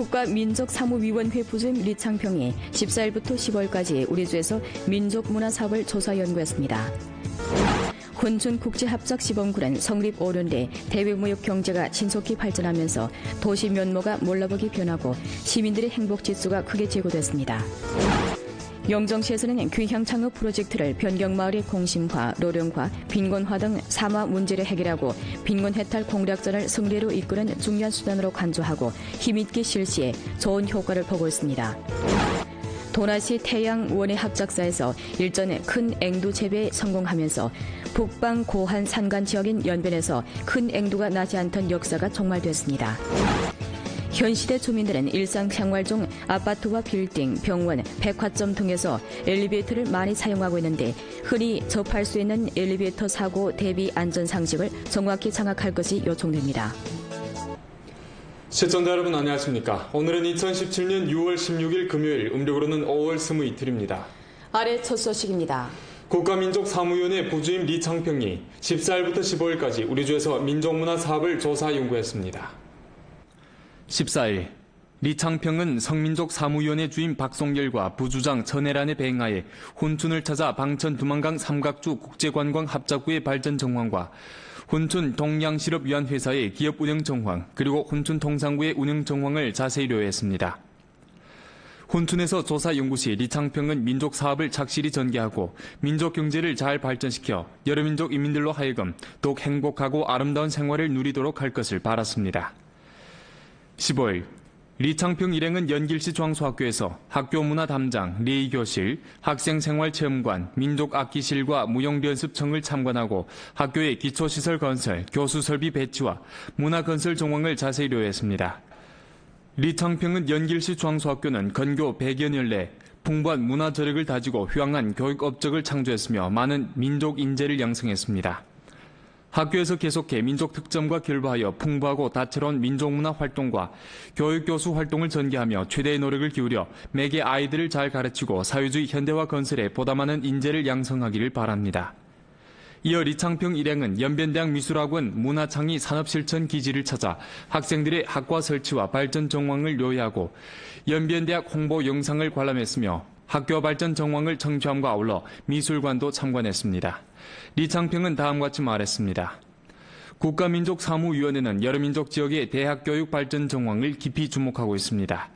국가민족사무위원회 부주임 리창평이 14일부터 15일까지 우리주에서 민족문화사업을 조사연구했습니다. 훈춘국제합작시범군은 성립 5년 내 대외무역 경제가 신속히 발전하면서 도시 면모가 몰라보기 변하고 시민들의 행복 지수가 크게 제고됐습니다. 영정시에서는 귀향 창업 프로젝트를 변경마을의 공심화, 노령화, 빈곤화 등 사마 문제를 해결하고 빈곤 해탈 공략전을 승리로 이끄는 중요한 수단으로 간주하고 힘있게 실시해 좋은 효과를 보고 있습니다. 도나시 태양원예 합작사에서 일전에 큰 앵두 재배에 성공하면서 북방 고한 산간 지역인 연변에서 큰 앵두가 나지 않던 역사가 종말됐습니다. 현 시대 주민들은 일상생활 중 아파트와 빌딩, 병원, 백화점 등에서 엘리베이터를 많이 사용하고 있는데 흔히 접할 수 있는 엘리베이터 사고 대비 안전상식을 정확히 장악할 것이 요청됩니다. 시청자 여러분 안녕하십니까. 오늘은 2017년 6월 16일 금요일, 음력으로는 5월 22일입니다. 아래 첫 소식입니다. 국가민족사무위원회 부주임 리창평이 14일부터 15일까지 우리주에서 민족문화 사업을 조사 연구했습니다. 14일, 리창평은 성민족사무위원회 주임 박송열과 부주장 전혜란의 배행하에 훈춘을 찾아 방천 두만강 삼각주 국제관광 합작구의 발전 정황과 훈춘 동양실업위안회사의 기업 운영 정황, 그리고 훈춘 통상구의 운영 정황을 자세히 료했습니다. 훈춘에서 조사 연구 시 리창평은 민족 사업을 착실히 전개하고 민족 경제를 잘 발전시켜 여러 민족 인민들로 하여금 더욱 행복하고 아름다운 생활을 누리도록 할 것을 바랐습니다. 15일, 리창평 일행은 연길시 중앙소학교에서 학교문화담장, 레이교실, 학생생활체험관, 민족악기실과 무용연습청을 참관하고 학교의 기초시설 건설, 교수설비 배치와 문화건설 정황을 자세히 료했습니다. 리창평은 연길시 중앙소학교는 건교 100여 년 내 풍부한 문화저력을 다지고 휘황한 교육 업적을 창조했으며 많은 민족 인재를 양성했습니다. 학교에서 계속해 민족 특점과 결부하여 풍부하고 다채로운 민족문화 활동과 교육교수 활동을 전개하며 최대의 노력을 기울여 매개 아이들을 잘 가르치고 사회주의 현대화 건설에 보다 많은 인재를 양성하기를 바랍니다. 이어 리창평 일행은 연변대학 미술학원 문화창의 산업실천 기지를 찾아 학생들의 학과 설치와 발전 정황을 요약하고 연변대학 홍보 영상을 관람했으며 학교 발전 정황을 청취함과 아울러 미술관도 참관했습니다. 리창평은 다음과 같이 말했습니다. 국가민족사무위원회는 여러 민족 지역의 대학 교육 발전 정황을 깊이 주목하고 있습니다.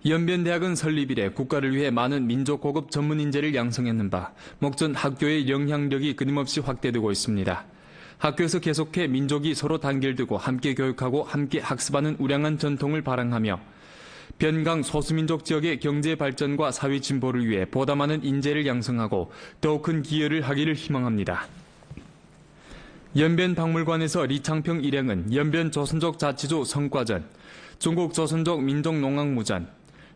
연변대학은 설립 이래 국가를 위해 많은 민족 고급 전문 인재를 양성했는 바 목전 학교의 영향력이 끊임없이 확대되고 있습니다. 학교에서 계속해 민족이 서로 단결되고 함께 교육하고 함께 학습하는 우량한 전통을 발행하며 변강 소수민족 지역의 경제 발전과 사회 진보를 위해 보다 많은 인재를 양성하고 더욱 큰 기여를 하기를 희망합니다. 연변박물관에서 리창평 일행은 연변 조선족 자치주 성과전, 중국 조선족 민족농악무전,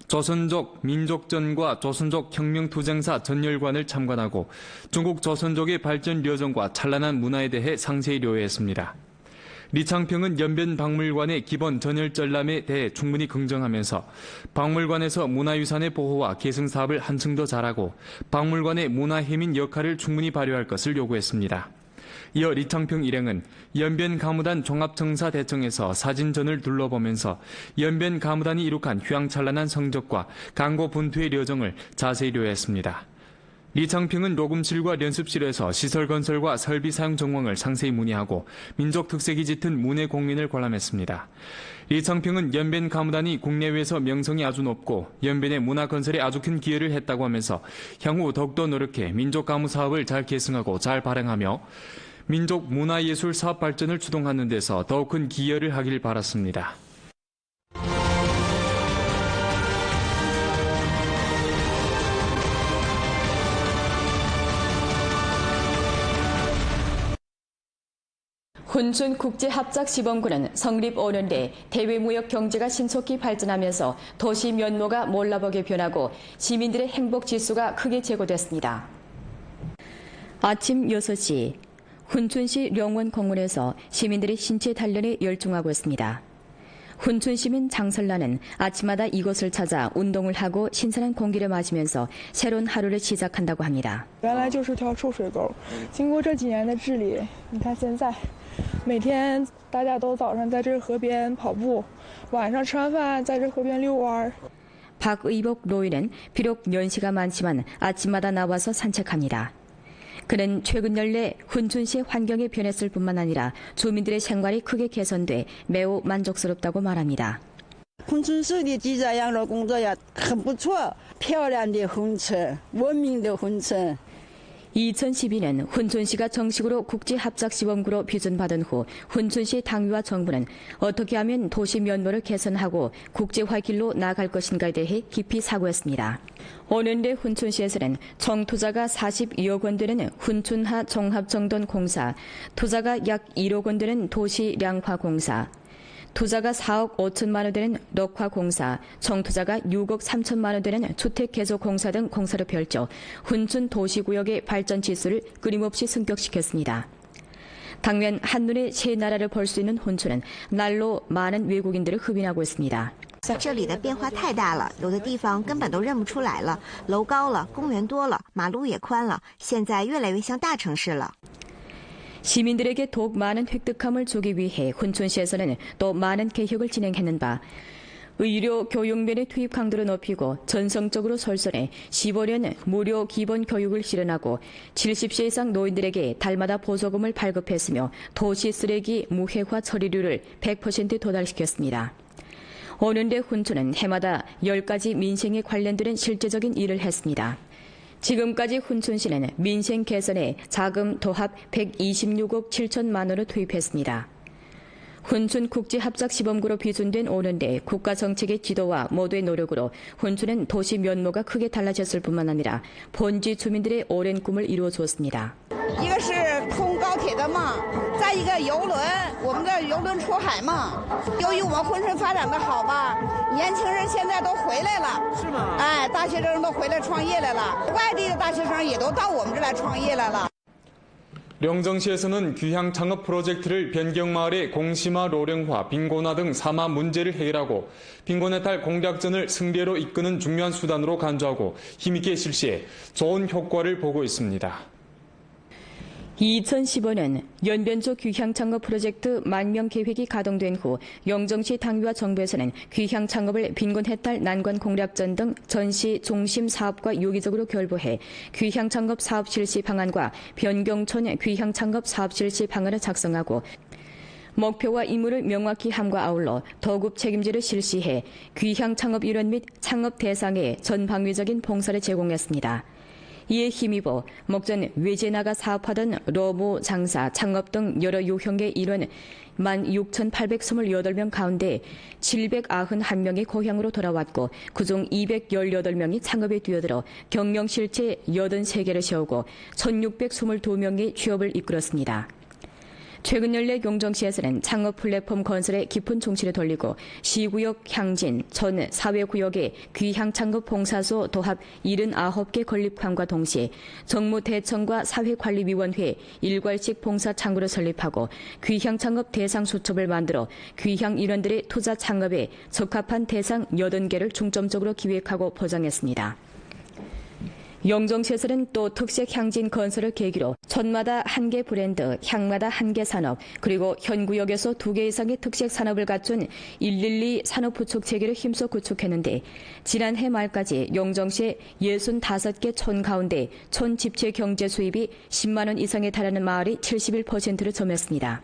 조선족 민족전과 조선족 혁명투쟁사 전열관을 참관하고 중국 조선족의 발전 여정과 찬란한 문화에 대해 상세히 료했습니다. 리창평은 연변박물관의 기본 전열전람에 대해 충분히 긍정하면서 박물관에서 문화유산의 보호와 계승 사업을 한층 더 잘하고 박물관의 문화해민 역할을 충분히 발휘할 것을 요구했습니다. 이어 리창평 일행은 연변가무단 종합청사대청에서 사진전을 둘러보면서 연변가무단이 이룩한 휘황찬란한 성적과 강고분투의 여정을 자세히 료했습니다. 리창평은 녹음실과 연습실에서 시설 건설과 설비 사용 정황을 상세히 문의하고 민족 특색이 짙은 문해 공연을 관람했습니다. 리창평은 연변 가무단이 국내외에서 명성이 아주 높고 연변의 문화 건설에 아주 큰 기여를 했다고 하면서 향후 더욱더 노력해 민족 가무 사업을 잘 계승하고 잘 발행하며 민족 문화예술 사업 발전을 추동하는 데서 더욱 큰 기여를 하길 바랐습니다. 훈춘국제합작시범군은 성립 5년 내 대외무역 경제가 신속히 발전하면서 도시 면모가 몰라보게 변하고 시민들의 행복지수가 크게 제고됐습니다. 아침 6시 훈춘시 령원공원에서 시민들이 신체 단련에 열중하고 있습니다. 훈춘시민 장설란은 아침마다 이곳을 찾아 운동을 하고 신선한 공기를 마시면서 새로운 하루를 시작한다고 합니다. 原来就是条臭水沟，经过这几年的治理，你看现在每天大家都早上在这河边跑步，晚上吃完饭在这河边遛弯。 박의복 노인은 비록 연시가 많지만 아침마다 나와서 산책합니다. 그는 최근 연내 훈춘시의 환경이 변했을 뿐만 아니라 주민들의 생활이 크게 개선돼 매우 만족스럽다고 말합니다. 珲春市的记者养老工作也很不错，漂亮的珲春，文明的珲春。 2012년 훈춘시가 정식으로 국제합작시범구로 비준받은 후 훈춘시 당위와 정부는 어떻게 하면 도시 면모를 개선하고 국제화 길로 나아갈 것인가에 대해 깊이 사고했습니다. 오는데 훈춘시에서는 총 투자가 42억 원 되는 훈춘하 종합정돈공사, 투자가 약 1억 원 되는 도시량화공사, 투자가 4억 5천만 원 되는 녹화공사, 총 투자가 6억 3천만 원 되는 주택개조공사 등 공사를 펼쳐 훈춘 도시구역의 발전 지수를 끊임없이 승격시켰습니다. 당면 한눈에 새 나라를 볼 수 있는 훈춘은 날로 많은 외국인들을 흡인하고 있습니다. 这里的变化太大了，有的地方根本都认不出来了，楼高了，公园多了，马路也宽了，现在越来越像大城市了。 시민들에게 더욱 많은 획득함을 주기 위해 훈춘시에서는 또 많은 개혁을 진행했는 바 의료 교육면의 투입 강도를 높이고 전성적으로 설선해 15년 무료 기본 교육을 실현하고 70세 이상 노인들에게 달마다 보조금을 발급했으며 도시 쓰레기 무해화 처리율을 100% 도달시켰습니다. 오는데 훈춘은 해마다 10가지 민생에 관련된 실제적인 일을 했습니다. 지금까지 훈춘시는 민생 개선에 자금 도합 126억 7천만 원을 투입했습니다. 훈춘 국제합작시범구로 비준된 오는데 국가 정책의 지도와 모두의 노력으로 훈춘은 도시 면모가 크게 달라졌을 뿐만 아니라 본지 주민들의 오랜 꿈을 이루어주었습니다. 一个是通高铁的梦，再一个邮轮，我们的邮轮出海梦。由于我们珲春发展的好吧，年轻人现在都回来了，是吗？哎，大学生都回来创业来了，外地的大学生也都到我们这来创业来了。 령정시에서는 귀향 창업 프로젝트를 변경마을의 공심화, 로령화, 빈곤화 등 사마 문제를 해결하고 빈곤해탈 공략전을 승리로 이끄는 중요한 수단으로 간주하고 힘있게 실시해 좋은 효과를 보고 있습니다. 2015년 연변조 귀향창업 프로젝트 만명 계획이 가동된 후 영정시 당위와 정부에서는 귀향창업을 빈곤해탈 난관 공략전 등 전시 중심 사업과 유기적으로 결부해 귀향창업 사업 실시 방안과 변경촌 귀향창업 사업 실시 방안을 작성하고 목표와 임무를 명확히 함과 아울러 도급 책임제를 실시해 귀향창업 일원 및 창업 대상에 전방위적인 봉사를 제공했습니다. 이에 힘입어 목전 외제 나가 사업하던 로무, 장사, 창업 등 여러 유형의 일원 16,828명 가운데 791명이 고향으로 돌아왔고 그중 218명이 창업에 뛰어들어 경영 실체 83개를 세우고 1,622명이 취업을 이끌었습니다. 최근 연내 용정시에서는 창업 플랫폼 건설에 깊은 중시를 돌리고 시구역 향진, 전 사회구역에 귀향창업 봉사소 도합 79개 건립함과 동시에 정무대청과 사회관리위원회 일괄식 봉사창구를 설립하고 귀향창업 대상 수첩을 만들어 귀향 인원들의 투자 창업에 적합한 대상 80개를 중점적으로 기획하고 포장했습니다. 영정시에서는 또 특색 향진 건설을 계기로 촌마다 한 개 브랜드, 향마다 한 개 산업, 그리고 현 구역에서 2개 이상의 특색 산업을 갖춘 112 산업 구축 체계를 힘써 구축했는데 지난해 말까지 영정시의 65개 촌 가운데 촌 집체 경제 수입이 10만 원 이상에 달하는 마을이 71%를 점했습니다.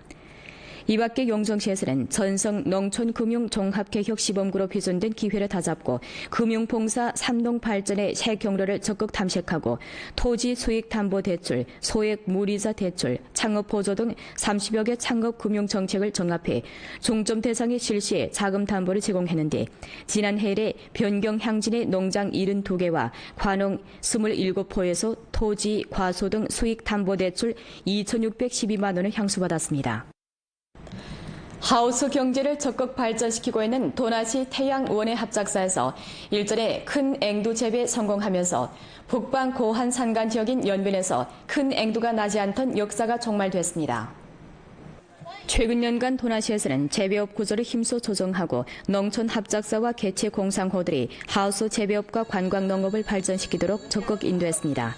이 밖에 용정시에서는 전성 농촌금융종합개혁시범구로 비준된 기회를 다잡고 금융봉사 3동 발전의 새 경로를 적극 탐색하고 토지 수익담보대출, 소액 무이자 대출, 창업보조 등 30여 개 창업금융정책을 정합해 중점 대상의 실시에 자금담보를 제공했는데 지난해에 변경향진의 농장 72개와 관홍 27포에서 토지, 과소 등 수익담보대출 2,612만 원을 향수받았습니다. 하우스 경제를 적극 발전시키고 있는 도나시 태양원해 합작사에서 일전에 큰 앵두 재배에 성공하면서 북방 고한 산간 지역인 연변에서 큰 앵두가 나지 않던 역사가 종말됐습니다. 최근 년간 도나시에서는 재배업 구조를 힘써 조정하고 농촌 합작사와 개체 공상호들이 하우스 재배업과 관광 농업을 발전시키도록 적극 인도했습니다.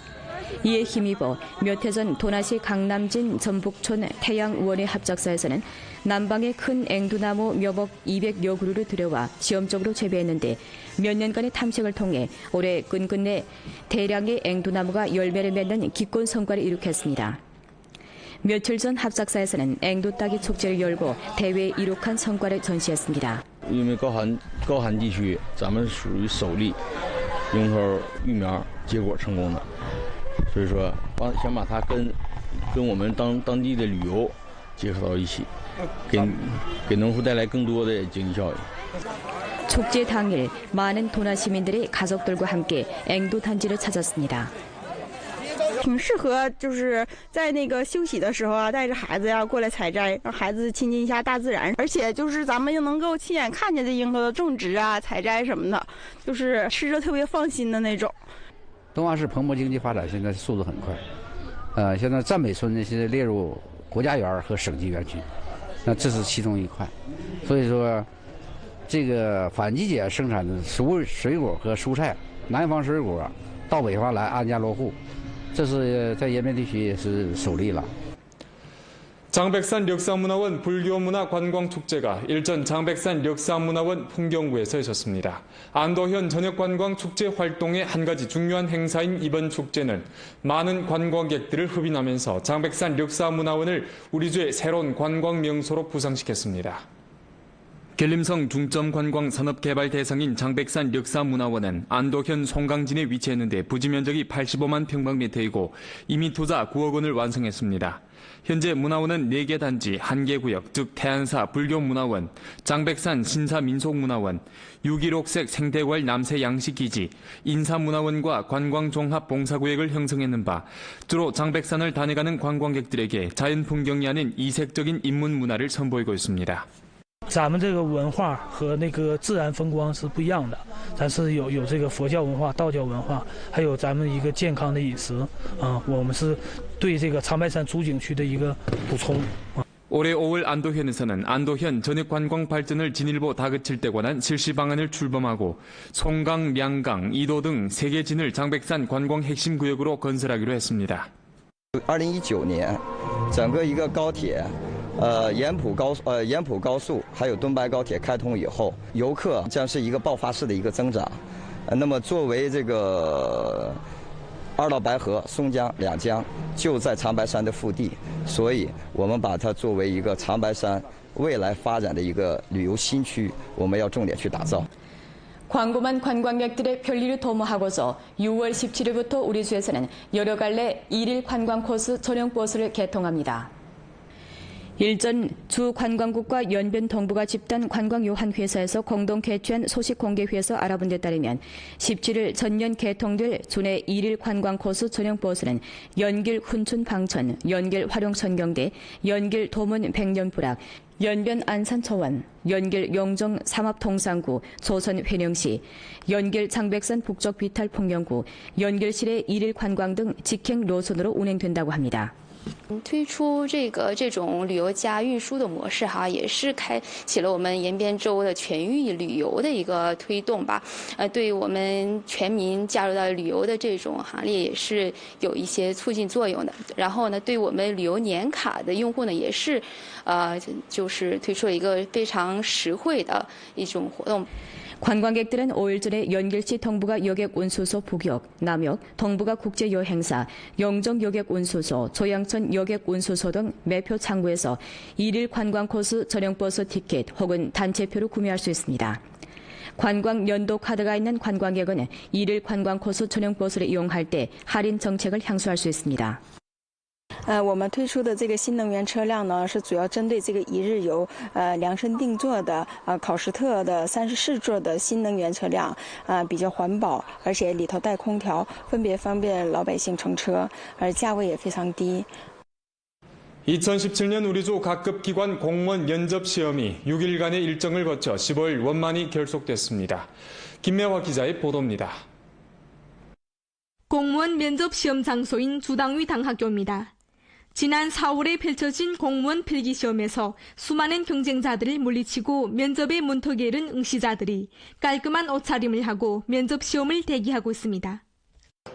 이에 힘입어 몇 해 전 도나시 강남진 전북촌 태양원예 합작사에서는 남방의 큰 앵두나무 묘목 200여 그루를 들여와 시험적으로 재배했는데 몇 년간의 탐색을 통해 올해 끝끝내 대량의 앵두나무가 열매를 맺는 기꺼운 성과를 이룩했습니다. 며칠 전 합작사에서는 앵두 따기 축제를 열고 대회에 이룩한 성과를 전시했습니다. 因为高寒地区，咱们属于首例樱桃育苗结果成功的，所以说想把它跟我们当地的旅游结合到一起，给农户带来更多的经济效益。 축제 당일 많은 도나 시민들이 가족들과 함께 앵두 단지를 찾았습니다. 挺适合，就是在那个休息的时候啊，带着孩子呀过来采摘，让孩子亲近一下大自然。而且就是咱们又能够亲眼看见这樱桃的种植啊、采摘什么的，就是吃着特别放心的那种。东华市蓬勃经济发展现在速度很快，现在占北村呢现在列入国家园和省级园区，那这是其中一块。所以说，这个反季节生产的水果和蔬菜，南方水果到北方来安家落户。 这是在延边地区也是首例了。 장백산 력사문화원 불교문화관광축제가 일전 장백산 력사문화원 풍경구에서 열렸습니다. 안도현 전역관광축제 활동의 한 가지 중요한 행사인 이번 축제는 많은 관광객들을 흡인하면서 장백산 력사문화원을 우리주의 새로운 관광명소로 부상시켰습니다. 계림성 중점관광 산업개발 대상인 장백산 력사문화원은 안도현 송강진에 위치했는데 부지 면적이 85만 평방미터이고 이미 투자 9억 원을 완성했습니다. 현재 문화원은 4개 단지, 1개 구역, 즉 태안사 불교문화원, 장백산 신사민속문화원, 6.16색 생태과일 남새 양식기지, 인사문화원과 관광종합봉사구역을 형성했는 바 주로 장백산을 다녀가는 관광객들에게 자연풍경이 아닌 이색적인 인문문화를 선보이고 있습니다. 咱们这个文化和那个自然风光是不一样的，咱是有这个佛教文化、道教文化，还有咱们一个健康的饮食啊，我们是对这个长白山主景区的一个补充。 올해 5월 안도현에서는 안도현 전역관광 발전을 진일보 다그칠 때 관한 실시 방안을 출범하고 송강, 량강, 이도 등 3개 진을 장백산 관광 핵심 구역으로 건설하기로 했습니다. 2019年，整个一个高铁。 延浦高速还有敦白高铁开通以后，游客将是一个爆发式的一个增长。那么作为这个二道白河、松江两江就在长白山的腹地，所以我们把它作为一个长白山未来发展的一个旅游新区，我们要重点去打造。 광고만 관광객들의 편리를 도모하고서 6월 17일부터 우리주에서는 여러 갈래 1일 관광 코스 전용 버스를 개통합니다. 일전 주 관광국과 연변 동부가 집단 관광요한회사에서 공동 개최한 소식 공개회에서 알아본 데 따르면 17일 전년 개통될 주내 1일 관광 코스 전용 버스는 연길 훈춘 방천, 연길 활용선경대, 연길 도문 백년부락, 연변 안산초원, 연길 용정 삼합동상구, 조선 회령시, 연길 장백산 북쪽 비탈 풍경구, 연길시내 1일 관광 등 직행 노선으로 운행된다고 합니다. 推出这种旅游加运输的模式哈，也是开启了我们延边州的全域旅游的一个推动吧。对我们全民加入到旅游的这种行列也是有一些促进作用的。然后呢，对我们旅游年卡的用户呢，也是就是推出了一个非常实惠的一种活动。 관광객들은 5일 전에 연길시 동부가 여객운수소 북역, 남역, 동부가 국제여행사, 영정 여객운수소, 조양천 여객운수소 등 매표 창구에서 1일 관광 코스 전용버스 티켓 혹은 단체표를 구매할 수 있습니다. 관광 연도 카드가 있는 관광객은 1일 관광 코스 전용버스를 이용할 때 할인 정책을 향수할 수 있습니다. 我们推出的这个新能源车辆呢，是主要针对这个一日游，量身定做的，考试特的34座的新能源车辆，比较环保，而且里头带空调，分别方便老百姓乘车，而价位也非常低。 2017년 우리주 각급 기관 공무원 면접 시험이 6일간의 일정을 거쳐 15일 원만히 결속됐습니다. 김매화 기자의 보도입니다. 공무원 면접 시험 장소인 주당위 당학교입니다. 지난 4월에 펼쳐진 공무원 필기시험에서 수많은 경쟁자들을 물리치고 면접의 문턱에 이른 응시자들이 깔끔한 옷차림을 하고 면접 시험을 대기하고 있습니다.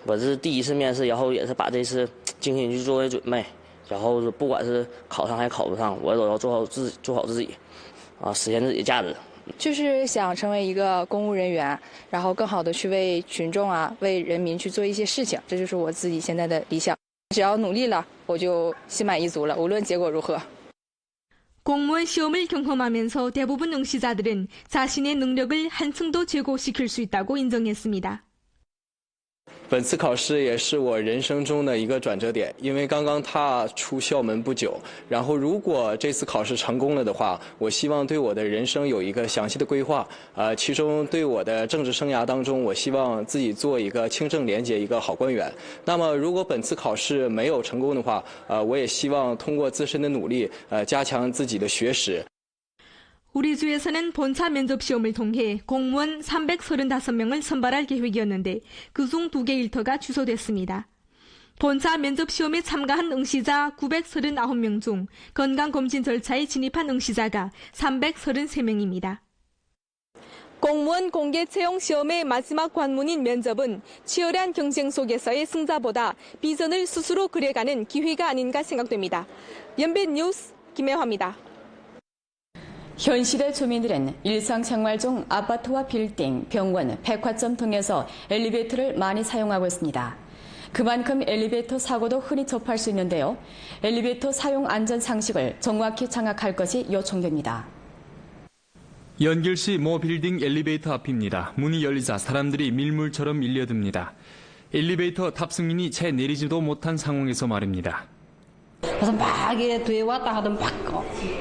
我这是第一次面试，然后也是把这次精心去做准备，然后不管是考上还考不上，我都要做好自己，实现自己的价值。就是想成为一个公务人员，然后更好的去为群众为人民去做一些事情，这就是我自己现在的理想。只要努力了，我就心满意足了，无论结果如何。 공무원 시험을 경험하면서 대부분 응시자들은 자신의 능력을 한층 더 제고시킬 수 있다고 인정했습니다. 本次考试也是我人生中的一个转折点，因为刚刚踏出校门不久。然后，如果这次考试成功了的话，我希望对我的人生有一个详细的规划。其中对我的政治生涯当中，我希望自己做一个清正廉洁一个好官员。那么，如果本次考试没有成功的话，我也希望通过自身的努力，加强自己的学识。 우리 주에서는 본차 면접 시험을 통해 공무원 335명을 선발할 계획이었는데 그중 2개 일터가 취소됐습니다. 본차 면접 시험에 참가한 응시자 939명 중 건강검진 절차에 진입한 응시자가 333명입니다. 공무원 공개 채용 시험의 마지막 관문인 면접은 치열한 경쟁 속에서의 승자보다 비전을 스스로 그려가는 기회가 아닌가 생각됩니다. 연변 뉴스 김혜화입니다. 현 시대 주민들은 일상생활 중 아파트와 빌딩, 병원, 백화점 등에서 엘리베이터를 많이 사용하고 있습니다. 그만큼 엘리베이터 사고도 흔히 접할 수 있는데요. 엘리베이터 사용 안전 상식을 정확히 장악할 것이 요청됩니다. 연길시 모 빌딩 엘리베이터 앞입니다. 문이 열리자 사람들이 밀물처럼 밀려듭니다. 엘리베이터 탑승인이 채 내리지도 못한 상황에서 말입니다. 그래서 막 뒤에 왔다 하던 막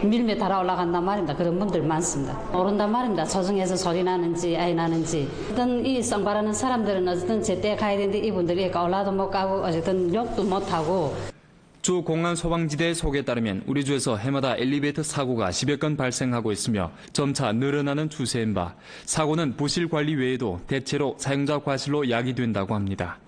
밀며 달아 올라간단 말입니다. 그런 분들 많습니다. 모른단 말입니다. 조정에서 소리 나는지 아이 나는지. 어떤 이 쌍발하는 사람들은 어쨌든 제때 가야 되는데 이분들이 올라도 못 가고 어쨌든 욕도 못 하고. 주 공안 소방지대 속에 따르면 우리 주에서 해마다 엘리베이터 사고가 10여 건 발생하고 있으며 점차 늘어나는 추세인 바 사고는 부실 관리 외에도 대체로 사용자 과실로 야기된다고 합니다.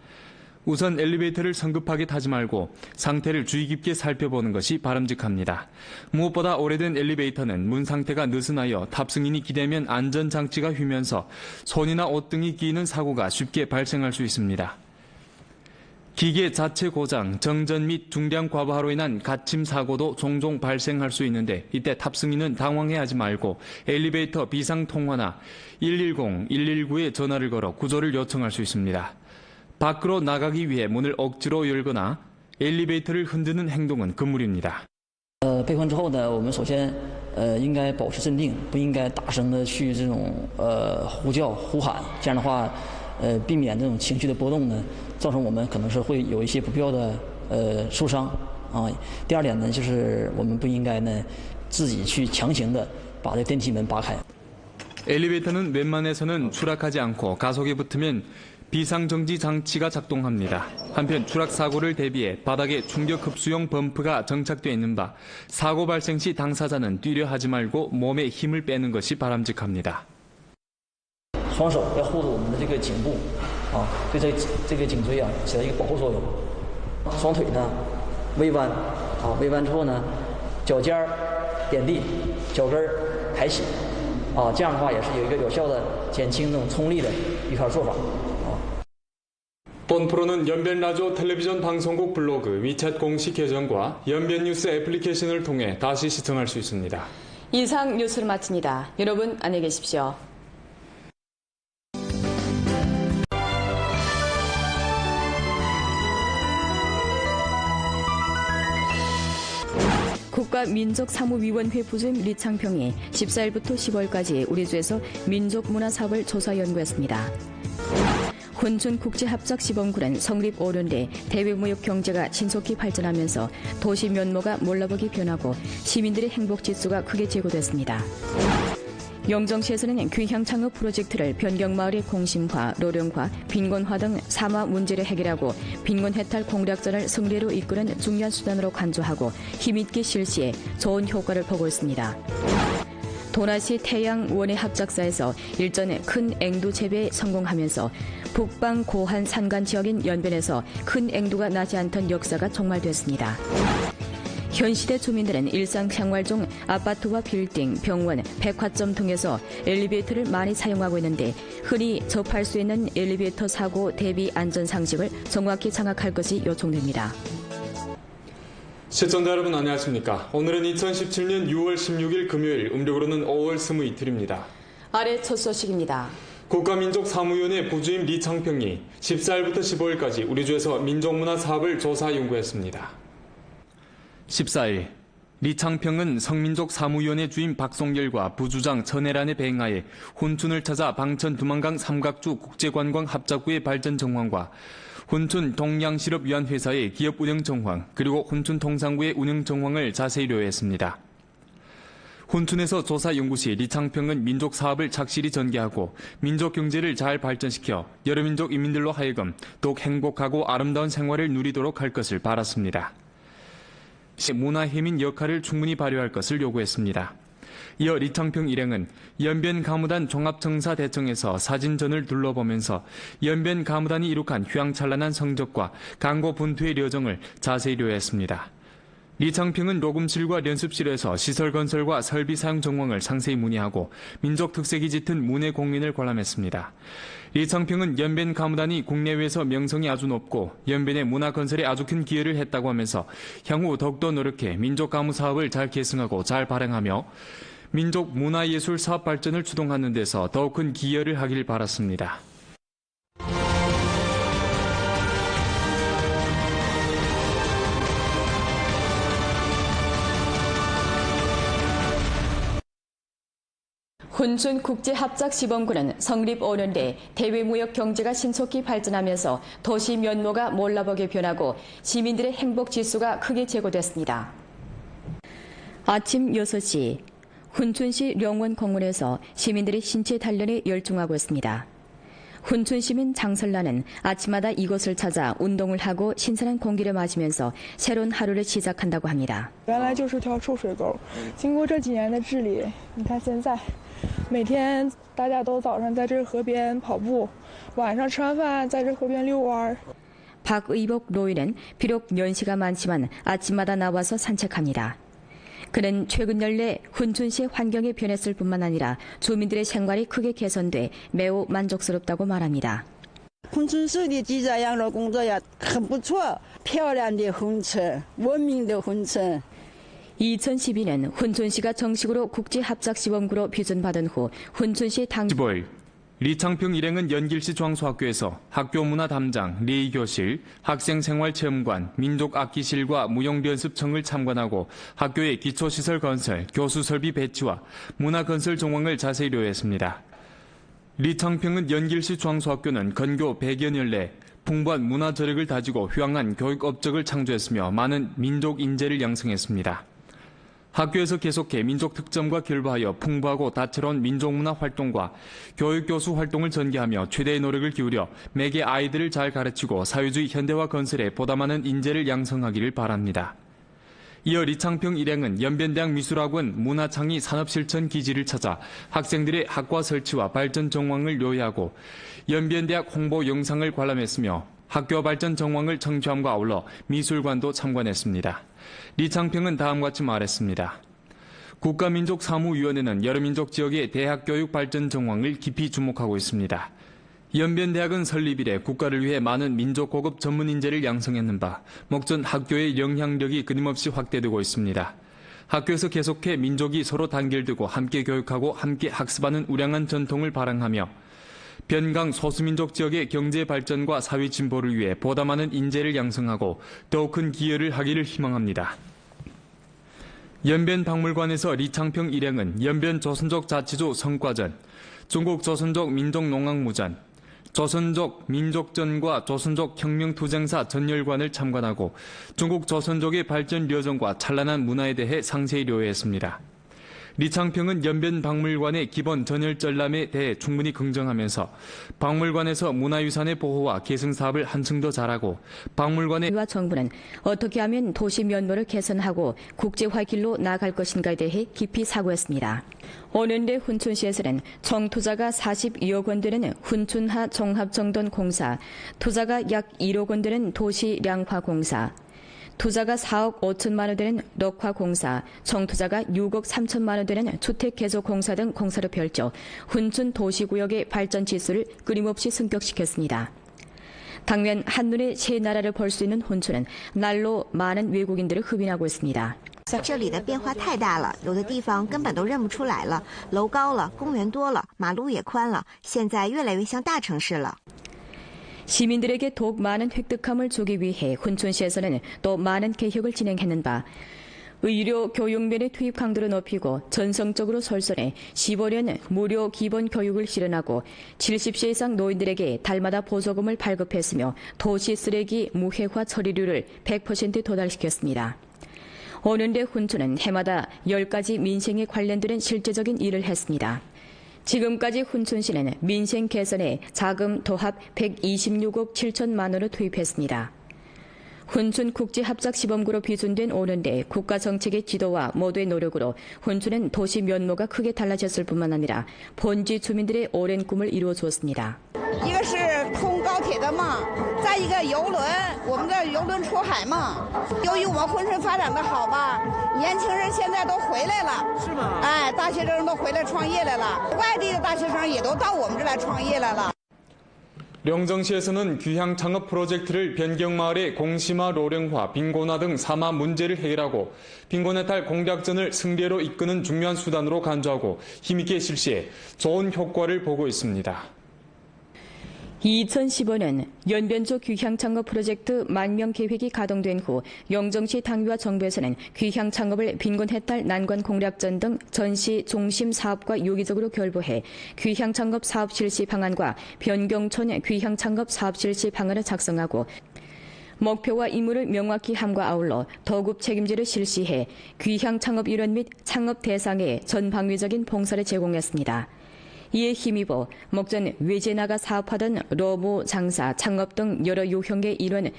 우선 엘리베이터를 성급하게 타지 말고 상태를 주의 깊게 살펴보는 것이 바람직합니다. 무엇보다 오래된 엘리베이터는 문 상태가 느슨하여 탑승인이 기대면 안전장치가 휘면서 손이나 옷 등이 끼이는 사고가 쉽게 발생할 수 있습니다. 기계 자체 고장, 정전 및 중량 과부하로 인한 갇힘 사고도 종종 발생할 수 있는데 이때 탑승인은 당황해하지 말고 엘리베이터 비상 통화나 110, 119에 전화를 걸어 구조를 요청할 수 있습니다. 밖으로 나가기 위해 문을 억지로 열거나 엘리베이터를 흔드는 행동은 금물입니다. 被困之后呢，我们首先应该保持镇定，不应该大声的去这种呼叫呼喊，这样的话避免这种情绪的波动呢，造成我们可能是会有一些不必要的受伤啊。第二点呢，就是我们不应该呢自己去强行的把这电梯门扒开。 엘리베이터는 웬만해서는 추락하지 않고 가속에 붙으면 비상정지 장치가 작동합니다. 한편 추락 사고를 대비해 바닥에 충격 흡수용 범프가 정착되어 있는 바 사고 발생 시 당사자는 뛰려 하지 말고 몸에 힘을 빼는 것이 바람직합니다. 双手要护住我们的这个颈部啊，对这个颈椎啊起到一个保护作用。双腿呢微弯啊，微弯之后呢，脚尖点地，脚跟抬起啊，这样的话也是有一个有效的减轻这种冲力的一套做法。 본 프로는 연변 라디오 텔레비전 방송국 블로그 위챗 공식 계정과 연변 뉴스 애플리케이션을 통해 다시 시청할 수 있습니다. 이상 뉴스를 마칩니다. 여러분 안녕히 계십시오. 국가민족사무위원회 부주임 리창평이 14일부터 15일까지 우리 주에서 민족문화사업을 조사 연구했습니다. 훈춘국제합작시범군은 성립 5년 내 대외무역 경제가 신속히 발전하면서 도시 면모가 몰라보기 변하고 시민들의 행복 지수가 크게 제고됐습니다. 영정시에서는 귀향 창업 프로젝트를 변경마을의 공심화, 노령화, 빈곤화 등 사마 문제를 해결하고 빈곤 해탈 공략전을 승리로 이끄는 중요한 수단으로 간주하고 힘있게 실시해 좋은 효과를 보고 있습니다. 도나시 태양원예 합작사에서 일전에 큰 앵두 재배에 성공하면서 북방 고한 산간 지역인 연변에서 큰 앵두가 나지 않던 역사가 종말됐습니다. 현 시대 주민들은 일상생활 중 아파트와 빌딩, 병원, 백화점 등에서 엘리베이터를 많이 사용하고 있는데 흔히 접할 수 있는 엘리베이터 사고 대비 안전 상식을 정확히 장악할 것이 요청됩니다. 시청자 여러분 안녕하십니까. 오늘은 2017년 6월 16일 금요일, 음력으로는 5월 22일입니다. 아래 첫 소식입니다. 국가민족사무위원회 부주임 리창평이 14일부터 15일까지 우리 주에서 민족문화 사업을 조사 연구했습니다. 14일 리창평은 성민족사무위원회 주임 박송열과 부주장 천혜란의 배행하에 훈춘을 찾아 방천 두만강 삼각주 국제관광 합작구의 발전 정황과 훈춘 동양실업위안회사의 기업 운영 정황, 그리고 훈춘 통상구의 운영 정황을 자세히 료했습니다. 훈춘에서 조사 연구 시 리창평은 민족 사업을 착실히 전개하고 민족 경제를 잘 발전시켜 여러 민족 인민들로 하여금 더욱 행복하고 아름다운 생활을 누리도록 할 것을 바랐습니다. 문화해민 역할을 충분히 발휘할 것을 요구했습니다. 이어 리창평 일행은 연변가무단 종합청사대청에서 사진전을 둘러보면서 연변가무단이 이룩한 휘황찬란한 성적과 강고 분투의 여정을 자세히 료했습니다. 리창평은 녹음실과 연습실에서 시설 건설과 설비 사용 정황을 상세히 문의하고 민족 특색이 짙은 문해 공연을 관람했습니다. 리창평은 연변 가무단이 국내외에서 명성이 아주 높고 연변의 문화 건설에 아주 큰 기여를 했다고 하면서 향후 더욱더 노력해 민족 가무 사업을 잘 계승하고 잘 발행하며 민족 문화예술 사업 발전을 추동하는 데서 더욱 큰 기여를 하길 바랐습니다. 훈춘 국제합작시범구는 성립 5년 내 대외무역 경제가 신속히 발전하면서 도시 면모가 몰라보게 변하고 시민들의 행복지수가 크게 제고됐습니다. 아침 6시 훈춘시 령원 공원에서 시민들이 신체 단련에 열중하고 있습니다. 훈춘시민 장설란은 아침마다 이곳을 찾아 운동을 하고 신선한 공기를 마시면서 새로운 하루를 시작한다고 합니다. 原来就是条臭水沟，经过这几年的治理，你看现在每天大家都早上在这河边跑步，晚上吃完饭在这河边遛弯。 박의복 노인은 비록 연시가 많지만 아침마다 나와서 산책합니다. 그는 최근 연내 훈춘시의 환경이 변했을 뿐만 아니라 주민들의 생활이 크게 개선돼 매우 만족스럽다고 말합니다. 珲春市的记者养老工作也很不错，漂亮的珲春，文明的珲春。 2012년 훈춘시가 정식으로 국제합작시범구로 비준받은 후 훈춘시 당 15일 리창평 일행은 연길시 중앙소학교에서 학교문화 담장, 레이교실, 학생생활체험관, 민족악기실과 무용연습청을 참관하고 학교의 기초시설 건설, 교수설비 배치와 문화건설 정황을 자세히 료했습니다. 리창평은 연길시 중앙소학교는 건교 100여 년 내 풍부한 문화 저력을 다지고 휘황한 교육 업적을 창조했으며 많은 민족 인재를 양성했습니다. 학교에서 계속해 민족 특점과 결부하여 풍부하고 다채로운 민족문화 활동과 교육교수 활동을 전개하며 최대의 노력을 기울여 매개 아이들을 잘 가르치고 사회주의 현대화 건설에 보다 많은 인재를 양성하기를 바랍니다. 이어 리창평 일행은 연변대학 미술학원 문화창의 산업실천 기지를 찾아 학생들의 학과 설치와 발전 정황을 요약하고 연변대학 홍보 영상을 관람했으며 학교 발전 정황을 청취함과 아울러 미술관도 참관했습니다. 리창평은 다음과 같이 말했습니다. 국가민족사무위원회는 여러 민족 지역의 대학 교육 발전 정황을 깊이 주목하고 있습니다. 연변대학은 설립 이래 국가를 위해 많은 민족 고급 전문 인재를 양성했는 바 목전 학교의 영향력이 끊임없이 확대되고 있습니다. 학교에서 계속해 민족이 서로 단결되고 함께 교육하고 함께 학습하는 우량한 전통을 발행하며 변강 소수민족 지역의 경제 발전과 사회 진보를 위해 보다 많은 인재를 양성하고 더욱 큰 기여를 하기를 희망합니다. 연변박물관에서 리창평 일행은 연변 조선족 자치주 성과전, 중국 조선족 민족농악무전, 조선족 민족전과 조선족 혁명투쟁사 전열관을 참관하고 중국 조선족의 발전 여정과 찬란한 문화에 대해 상세히 료했습니다. 리창평은 연변박물관의 기본 전열 전람에 대해 충분히 긍정하면서 박물관에서 문화유산의 보호와 계승 사업을 한층 더 잘하고 박물관의 정부는 어떻게 하면 도시 면모를 개선하고 국제화 길로 나아갈 것인가에 대해 깊이 사고했습니다. 오는데 훈춘시에서는 총 투자가 42억 원 되는 훈춘하 종합정돈공사, 투자가 약 1억 원 되는 도시량화공사, 투자가 4억 5천만 원 되는 럭화공사, 총투자가 6억 3천만 원 되는 주택개조공사 등 공사를 펼쳐 훈춘 도시구역의 발전 지수를 끊임없이 승격시켰습니다. 당면 한눈에 세 나라를 볼 수 있는 훈춘은 날로 많은 외국인들을 흡인하고 있습니다.这里的变化太大了，有的地方根本都认不出来了，楼高了，公园多了，马路也宽了，现在越来越像大城市了。 시민들에게 더욱 많은 획득감을 주기 위해 훈춘시에서는 또 많은 개혁을 진행했는 바 의료 교육면의 투입 강도를 높이고 전성적으로 설선해 15년 무료 기본 교육을 실현하고 70세 이상 노인들에게 달마다 보조금을 발급했으며 도시 쓰레기 무해화 처리율을 100% 도달시켰습니다. 오는데 훈춘은 해마다 10가지 민생에 관련된 실제적인 일을 했습니다. 지금까지 훈춘시는 민생 개선에 자금 도합 126억 7천만 원을 투입했습니다. 훈춘 국제합작시범구로 비준된 오는데 국가 정책의 지도와 모두의 노력으로 훈춘은 도시 면모가 크게 달라졌을 뿐만 아니라 본지 주민들의 오랜 꿈을 이루어주었습니다. 一个是通高铁的梦，再一个邮轮，我们的邮轮出海梦。由于我们珲春发展的好吧，年轻人现在都回来了，是吗？哎，大学生都回来创业来了，外地的大学生也都到我们这来创业来了。 영정시에서는 귀향 창업 프로젝트를 변경마을의 공심화, 로령화, 빈곤화 등 사마 문제를 해결하고 빈곤해탈 공략전을 승리로 이끄는 중요한 수단으로 간주하고 힘있게 실시해 좋은 효과를 보고 있습니다. 2015년 연변조 귀향창업 프로젝트 만명 계획이 가동된 후 영정시 당위와 정부에서는 귀향창업을 빈곤해탈 난관 공략전 등 전시 중심 사업과 유기적으로 결부해 귀향창업 사업 실시 방안과 변경촌 귀향창업 사업 실시 방안을 작성하고 목표와 임무를 명확히 함과 아울러 도급 책임제를 실시해 귀향창업 일원 및 창업 대상에 전방위적인 봉사를 제공했습니다. 이에 힘입어 목전 외제 나가 사업하던 로무, 장사, 창업 등 여러 유형의 일원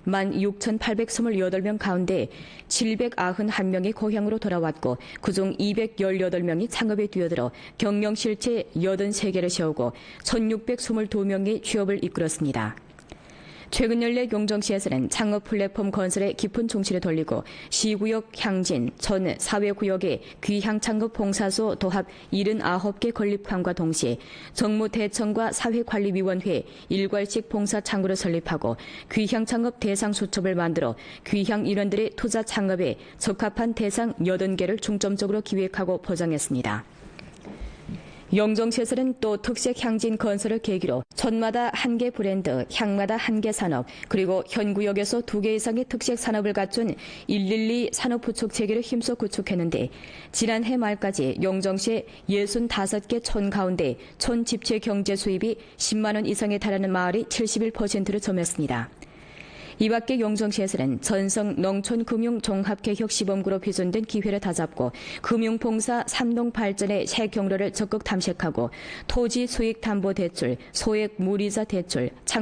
16,828명 가운데 791명이 고향으로 돌아왔고 그중 218명이 창업에 뛰어들어 경영실체 83개를 세우고 1,622명이 취업을 이끌었습니다. 최근 연례 용정시에서는 창업 플랫폼 건설에 깊은 중시를 돌리고 시구역 향진, 전 사회구역에 귀향 창업 봉사소 도합 79개 건립함과 동시에 정무대청과 사회관리위원회 일괄식 봉사 창구를 설립하고 귀향 창업 대상 수첩을 만들어 귀향 일원들의 투자 창업에 적합한 대상 80개를 중점적으로 기획하고 포장했습니다. 영정시에서는 또 특색 향진 건설을 계기로 촌마다 한 개 브랜드, 향마다 한 개 산업, 그리고 현 구역에서 2개 이상의 특색 산업을 갖춘 112 산업 구축 체계를 힘써 구축했는데 지난해 말까지 영정시의 65개 촌 가운데 촌 집체 경제 수입이 10만 원 이상에 달하는 마을이 71%를 점했습니다. 이 밖에 영정시에서는 전성 농촌금융종합개혁시범구로 비준된 기회를 다잡고 금융봉사 3동 발전의 새 경로를 적극 탐색하고 토지 수익담보대출, 소액 무이자 대출, 창업